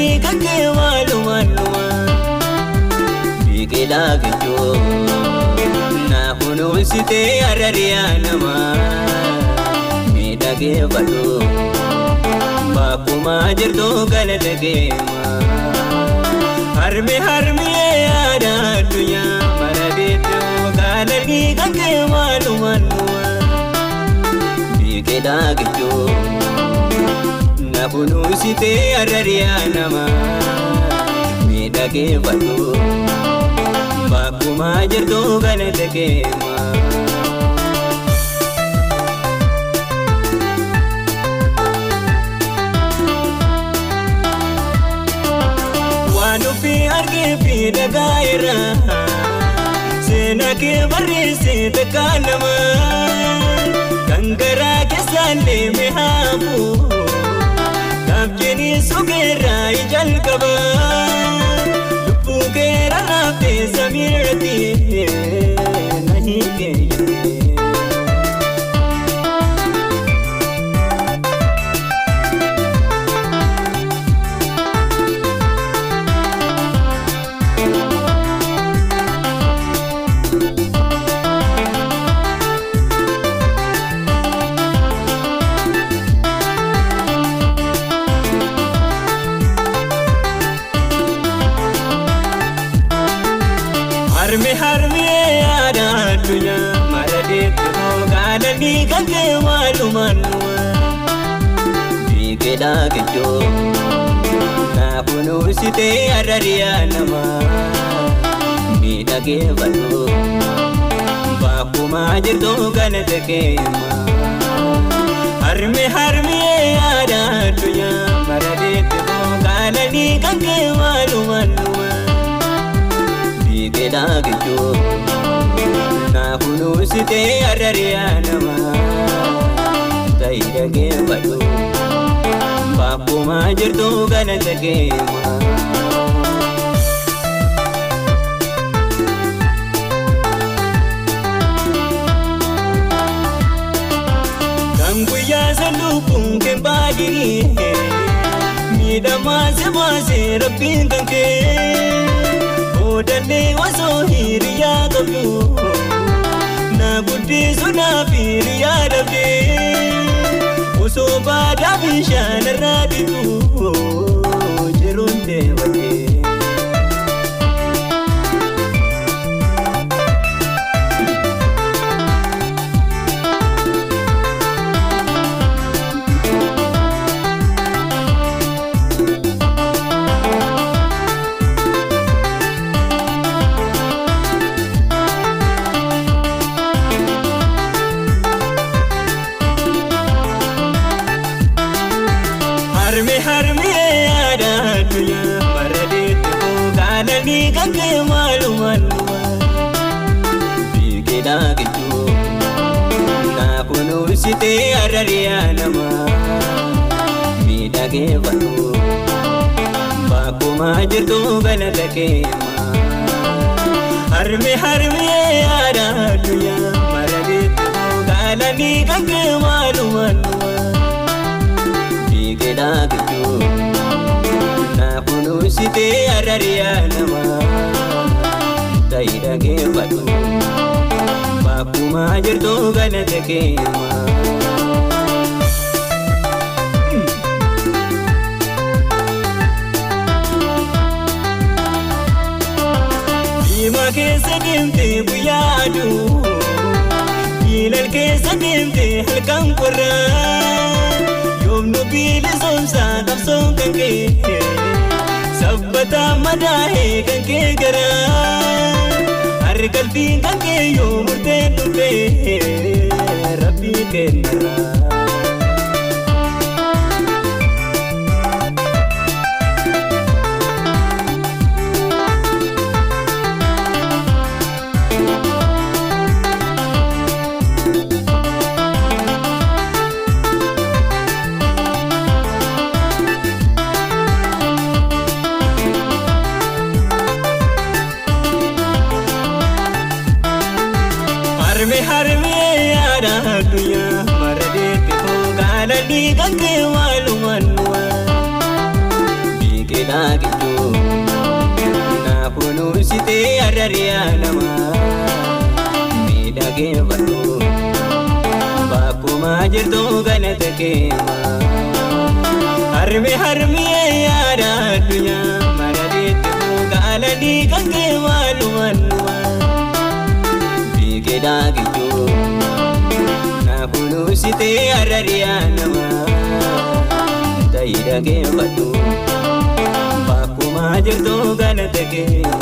Galanii kan kee waalumaan biqilaa gijjoo na kunuunsitee arariyaa namaa miidhagee baduu bakkuma jirtu galata keema harmi yaada addunyaa mara deettoo galanii kan kee waalumaan biqilaa gijjoo na kunuunsitee arariyaa namaa miidhagee baduu bakkuma jirtu galata keema waan ofii argee fi dhagaa irraa seenaa kee barreessee takka namaa kan garaa keessaan deeme haamuu Abjeni sugera ijalkaba lubbuu keera naaftee samiirratti nahi keeyye harmi yaada addunyaa mara deettoo galanii kan kee waalumaan biqilaa gijjoo na kunuunsitee arariyaa namaa miidhagee baduu bakkuma jirtu galata keema harmi yaada addunyaa mara deettoo galanii kan kee waalumaan biqilaa gijjoo na kunuunsitee arariyaa namaa miidhagee baduu bakkuma jirtu galata keema kan guyyaa san lubbuun kee baadhii miidhamaa si baasee rabbiin kan kee Odalee osoo hiriyaa qabdu na guddisu naaf hiriyaa dhabdee osoo baadaa bishaan irraa dhiqu jiruun deemadee. harmi yaada addunyaa mara deettoo galanii kan kee waalumaan biqilaa gijjoo na kunuunsitee arariyaa namaa miidhagee baduu bakkuma jirtu galata keema harmi yaada addunyaa mara deettoo galanii kan kee waalumaan biqilaa gijjoo na kunuunsitee arariyaa namaa miidhagee baduu bakkuma jirtu galata keema Diimaa keessa deemtee guyyaa aduu ilal keessa deemtee halkan qorraa yoomnu bilisomsaa qabsoon kan kee sabbataa madaa'ee kan kee garaa hargalfiin kan kee yoo murtee dhuftee rabbii kennaraa. harmi yaada addunyaa mara deettoo galanii kan kee waalumaan biqilaa gidduu na kunuunsitee arariyaa namaa miidhageeffadhu bakkuma jirtu galata keema harmi yaada addunyaa marariitti buugaalanii kan kee waalumaluma biqilaa gidduu na kunuunsitee arariyaa namaa miidhageeffadhu bakkuma jirtu galata keema.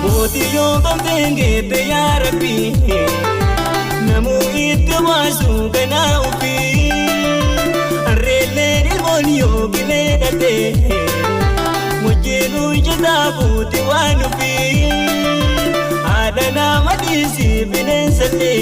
Mootiyoo bamteengeette yaa Rabbi namuu itti waasu ganaa ofii harreelleen ilmoon yoo gileedhate wajjinuu ijjataa fuuti waan ofii haadha nama dhiisii bineensallee